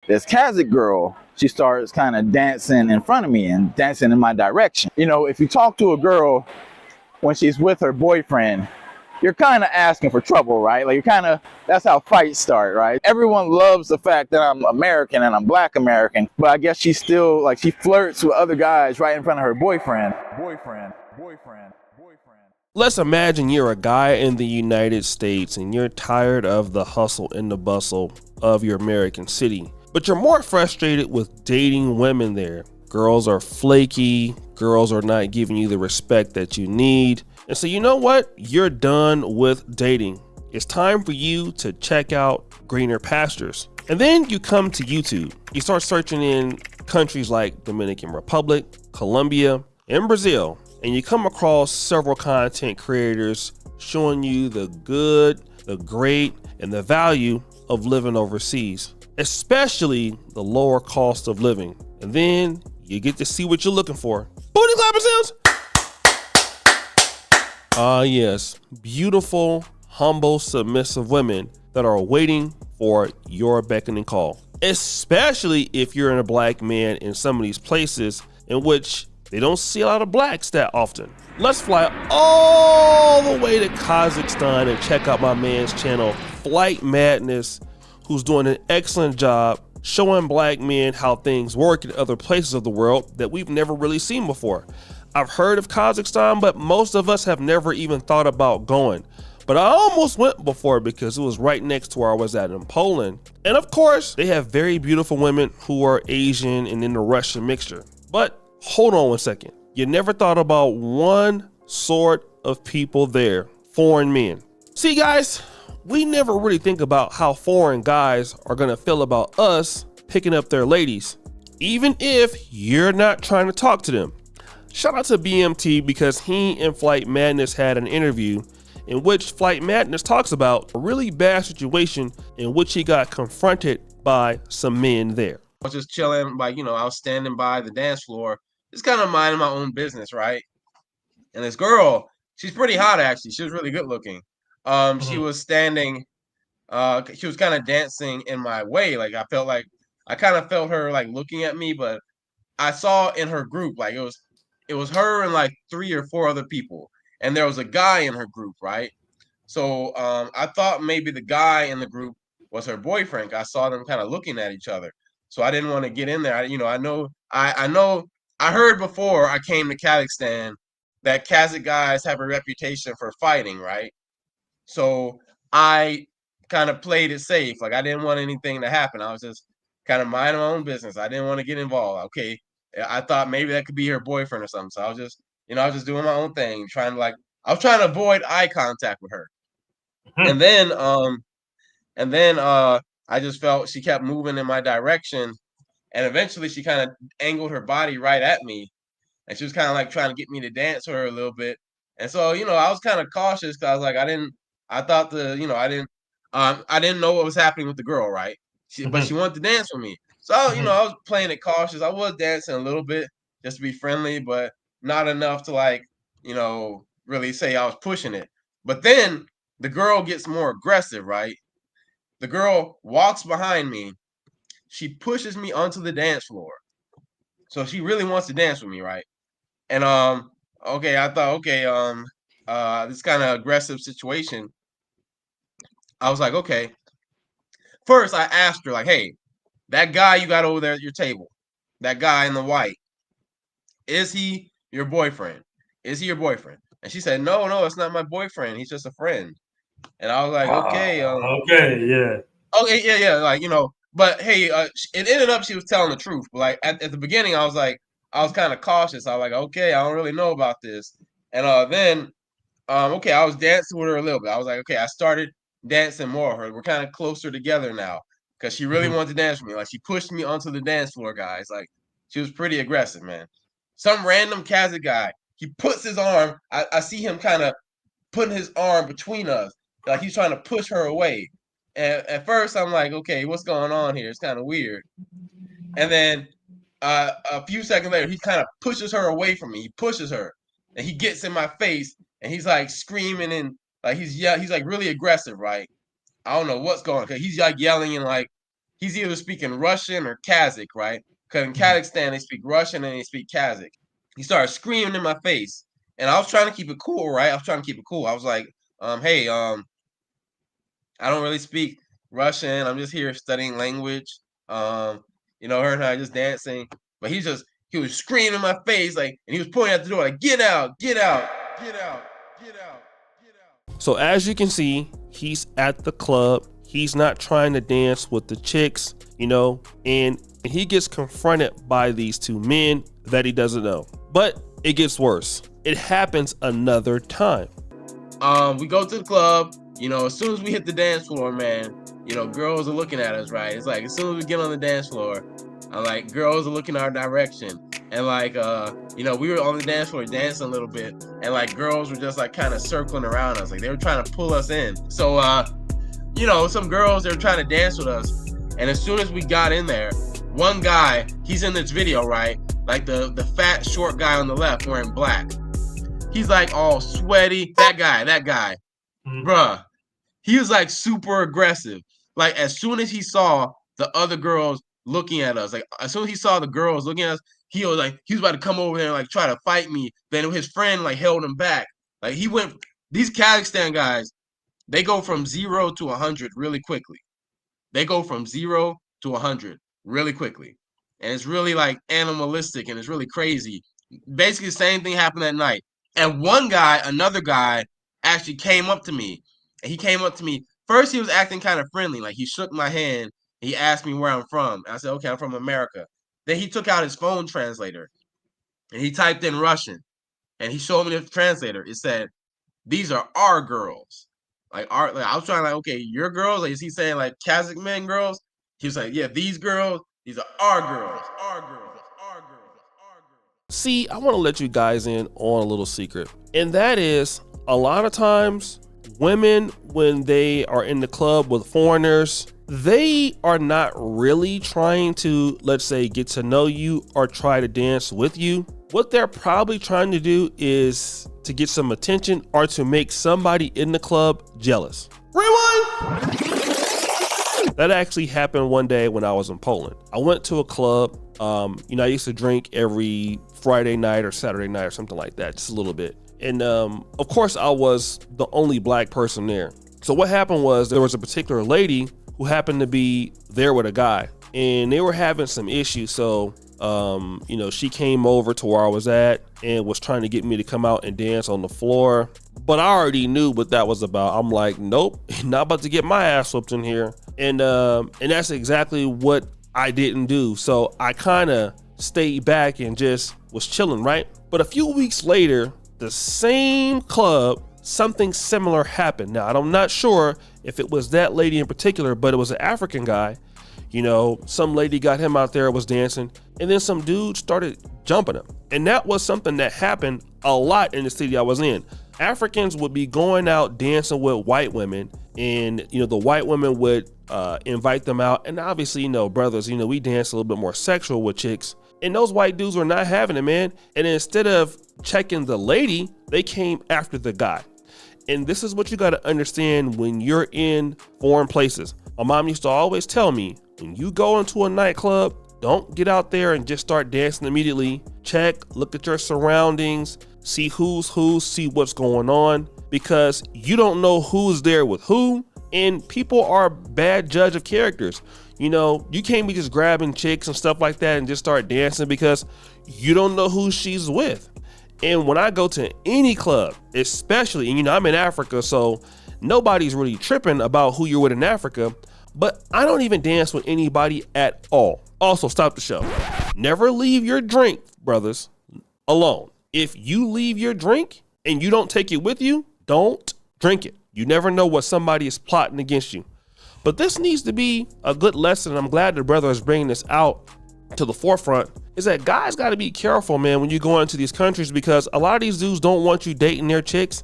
This Kazakh girl, she starts kind of dancing in front of me and dancing in my direction. You know, if you talk to a girl when she's with her boyfriend, you're kind of asking for trouble, right? Like, you're kind of, that's how fights start, right? Everyone loves the fact that I'm American and I'm black American, but I guess she still, like, she flirts with other guys right in front of her boyfriend. Let's imagine you're a guy in the United States and you're tired of the hustle and the bustle of your American city, but you're more frustrated with dating women there. Girls are flaky, girls are not giving you the respect that you need. And so you know what? You're done with dating. It's time for you to check out greener pastures. And then you come to YouTube. You start searching in countries like Dominican Republic, Colombia, and Brazil. And you come across several content creators showing you the good, the great, and the value of living overseas, especially the lower cost of living. And then you get to see what you're looking for. Booty clapping sounds. Yes, beautiful, humble, submissive women that are waiting for your beckoning call, especially if you're a black man in some of these places in which they don't see a lot of blacks that often. Let's fly all the way to Kazakhstan and check out my man's channel, Flight Madness, who's doing an excellent job showing black men how things work in other places of the world that we've never really seen before. I've heard of Kazakhstan, but most of us have never even thought about going. But I almost went before because it was right next to where I was at in Poland. And of course, they have very beautiful women who are Asian and in the Russian mixture. But hold on one second. You never thought about one sort of people there, foreign men. See guys, we never really think about how foreign guys are gonna feel about us picking up their ladies, even if you're not trying to talk to them. Shout out to BMT because he and Flight Madness had an interview in which Flight Madness talks about a really bad situation in which he got confronted by some men there. I was just chilling, like, I was standing by the dance floor, just kind of minding my own business, right? And this girl, she's pretty hot actually. She was really good looking. She was standing, she was kind of dancing in my way. Like I kind of felt her like looking at me, but I saw in her group, like it was her and like 3 or 4 other people, and there was a guy in her group, right? So I thought maybe the guy in the group was her boyfriend. I saw them kind of looking at each other, so I didn't want to get in there. I know I heard before I came to Kazakhstan that Kazakh guys have a reputation for fighting, right? So I kind of played it safe. Like I didn't want anything to happen. I was just kind of minding my own business. I didn't want to get involved. Okay. I thought maybe that could be her boyfriend or something. So I was just, I was just doing my own thing, I was trying to avoid eye contact with her. And then I just felt she kept moving in my direction, and eventually she kind of angled her body right at me, and she was kind of like trying to get me to dance with her a little bit. And so, I was kind of cautious because I was like, I thought I didn't know what was happening with the girl, right? But she wanted to dance with me. So, I was playing it cautious. I was dancing a little bit just to be friendly, but not enough to like, really say I was pushing it. But then the girl gets more aggressive, right? The girl walks behind me. She pushes me onto the dance floor. So she really wants to dance with me, right? And okay, I thought, okay, this kind of aggressive situation. I was like, okay. First, I asked her, like, hey, that guy you got over there at your table, that guy in the white, is he your boyfriend? Is he your boyfriend? And she said, no, it's not my boyfriend. He's just a friend. And I was like, okay, Okay, yeah. okay, yeah, like but hey, it ended up she was telling the truth. But like at the beginning, I was kind of cautious. I was like, okay, I don't really know about this. And then okay, I was dancing with her a little bit. I was like, okay, I started dancing more with her. We're kind of closer together now because she really wanted to dance with me. Like she pushed me onto the dance floor, guys. Like she was pretty aggressive, man. Some random Kazakh guy, he puts his arm. I see him kind of putting his arm between us, like he's trying to push her away. And at first, I'm like, okay, what's going on here? It's kind of weird. And then a few seconds later, he kind of pushes her away from me. He pushes her, and he gets in my face, and he's like screaming and like he's like really aggressive, right? I don't know what's going on. He's like yelling and like he's either speaking Russian or Kazakh, right? Because in Kazakhstan, they speak Russian and they speak Kazakh. He started screaming in my face. And I was trying to keep it cool, right? I was trying to keep it cool. I was like, hey, I don't really speak Russian. I'm just here studying language. Her and I just dancing. But he was screaming in my face, like, and he was pointing at the door, like, get out, get out, get out, get out, get out. So as you can see, he's at the club. He's not trying to dance with the chicks, and he gets confronted by these two men that he doesn't know. But it gets worse. It happens another time. We go to the club, as soon as we hit the dance floor, man, girls are looking at us, right? It's like, as soon as we get on the dance floor, girls are looking our direction. And we were on the dance floor dancing a little bit, and girls were just kind of circling around us. Like, they were trying to pull us in. So, some girls, they were trying to dance with us. And as soon as we got in there, one guy, he's in this video, right? Like the fat, short guy on the left wearing black. He's all sweaty. That guy, bruh, he was super aggressive. As soon as he saw the other girls looking at us, as soon as he saw the girls looking at us, he was about to come over there and try to fight me. Then his friend held him back. These Kazakhstan guys, they go from 0 to 100 really quickly. They go from 0 to 100 really quickly. And it's really animalistic, and it's really crazy. Basically the same thing happened that night. And another guy actually came up to me. And he came up to me. First, he was acting kind of friendly. He shook my hand. He asked me where I'm from. And I said, okay, I'm from America. Then he took out his phone translator. And he typed in Russian. And he showed me the translator. It said, these are our girls. I was trying okay, your girls? Is he saying Kazakh men girls? He was like, yeah, these girls, these are our girls. Our girls. Our girls. Our girls. See, I want to let you guys in on a little secret. And that is, a lot of times, women, when they are in the club with foreigners, they are not really trying to, let's say, get to know you or try to dance with you. What they're probably trying to do is to get some attention or to make somebody in the club jealous. Rewind! That actually happened one day when I was in Poland. I went to a club. I used to drink every Friday night or Saturday night or something like that, just a little bit. And of course, I was the only black person there. So what happened was there was a particular lady who happened to be there with a guy, and they were having some issues. So she came over to where I was at and was trying to get me to come out and dance on the floor. But I already knew what that was about. I'm like, nope, not about to get my ass whooped in here. And that's exactly what I didn't do. So I kind of stayed back and just was chilling, right? But a few weeks later, the same club, something similar happened. Now, I'm not sure if it was that lady in particular, but it was an African guy. Some lady got him out there, was dancing, and then some dude started jumping him. And that was something that happened a lot in the city I was in. Africans would be going out dancing with white women, and the white women would invite them out. And obviously, brothers, we dance a little bit more sexual with chicks, and those white dudes were not having it, man. And instead of checking the lady, they came after the guy. And this is what you got to understand when you're in foreign places. My mom used to always tell me, when you go into a nightclub, don't get out there and just start dancing immediately. Check, look at your surroundings, see who's who, see what's going on, because you don't know who's there with who, and people are a bad judge of characters. You can't be just grabbing chicks and stuff like that and just start dancing because you don't know who she's with. And when I go to any club, especially, and I'm in Africa, so nobody's really tripping about who you're with in Africa, but I don't even dance with anybody at all. Also, stop the show. Never leave your drink, brothers, alone. If you leave your drink and you don't take it with you, don't drink it. You never know what somebody is plotting against you. But this needs to be a good lesson. I'm glad the brother is bringing this out to the forefront, is that guys got to be careful, man, when you go into these countries, because a lot of these dudes don't want you dating their chicks.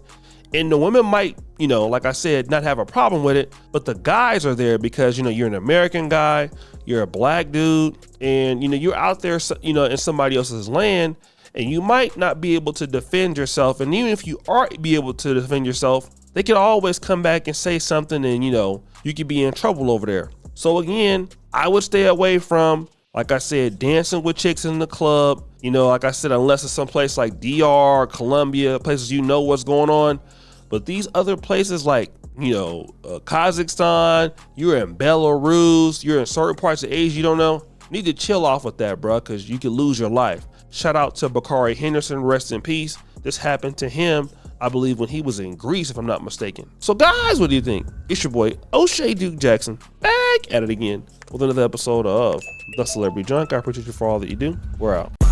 And the women might, like I said, not have a problem with it, but the guys are there because, you're an American guy, you're a black dude, and, you're out there, in somebody else's land, and you might not be able to defend yourself. And even if you are be able to defend yourself, they can always come back and say something, and, you could be in trouble over there. So again, I would stay away from, like I said, dancing with chicks in the club. You know, like I said, unless it's someplace like DR, Colombia, places you know what's going on. But these other places like, you know, Kazakhstan, you're in Belarus, you're in certain parts of Asia you don't know, you need to chill off with that, bro, because you could lose your life. Shout out to Bakari Henderson, rest in peace. This happened to him, I believe, when he was in Greece, if I'm not mistaken. So guys, what do you think? It's your boy, O'Shea Duke Jackson, back at it again with another episode of The Celebrity Junk. I appreciate you for all that you do. We're out.